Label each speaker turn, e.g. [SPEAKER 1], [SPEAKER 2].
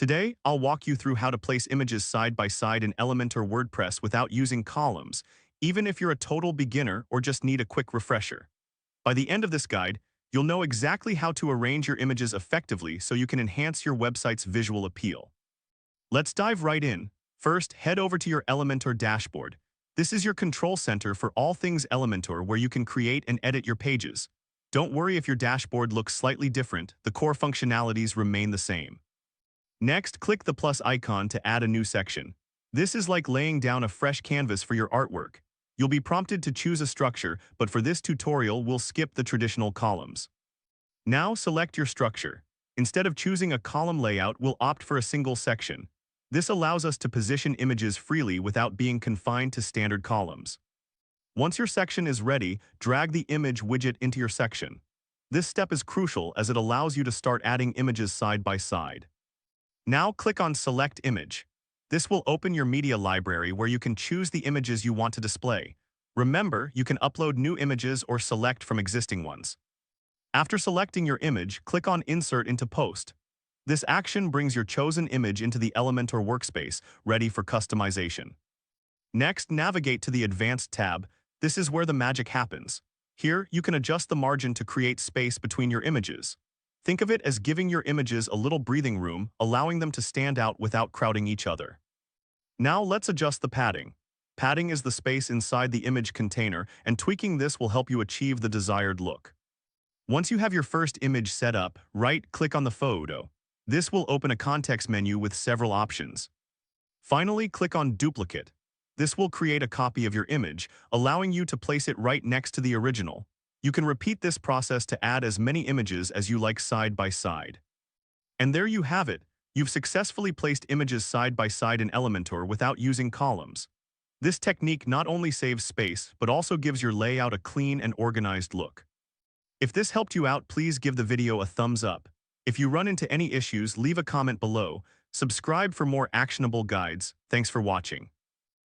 [SPEAKER 1] Today, I'll walk you through how to place images side by side in Elementor WordPress without using columns, even if you're a total beginner or just need a quick refresher. By the end of this guide, you'll know exactly how to arrange your images effectively so you can enhance your website's visual appeal. Let's dive right in. First, head over to your Elementor Dashboard. This is your control center for all things Elementor, where you can create and edit your pages. Don't worry if your dashboard looks slightly different, the core functionalities remain the same. Next, click the plus icon to add a new section. This is like laying down a fresh canvas for your artwork. You'll be prompted to choose a structure, but for this tutorial, we'll skip the traditional columns. Now select your structure. Instead of choosing a column layout, we'll opt for a single section. This allows us to position images freely without being confined to standard columns. Once your section is ready, drag the image widget into your section. This step is crucial as it allows you to start adding images side by side. Now click on Select Image. This will open your media library where you can choose the images you want to display. Remember, you can upload new images or select from existing ones. After selecting your image, click on Insert into Post. This action brings your chosen image into the Elementor workspace, ready for customization. Next, navigate to the Advanced tab. This is where the magic happens. Here, you can adjust the margin to create space between your images. Think of it as giving your images a little breathing room, allowing them to stand out without crowding each other. Now let's adjust the padding. Padding is the space inside the image container, and tweaking this will help you achieve the desired look. Once you have your first image set up, right-click on the photo. This will open a context menu with several options. Finally, click on Duplicate. This will create a copy of your image, allowing you to place it right next to the original. You can repeat this process to add as many images as you like side by side. And there you have it. You've successfully placed images side by side in Elementor without using columns. This technique not only saves space, but also gives your layout a clean and organized look. If this helped you out, please give the video a thumbs up. If you run into any issues, leave a comment below. Subscribe for more actionable guides. Thanks for watching.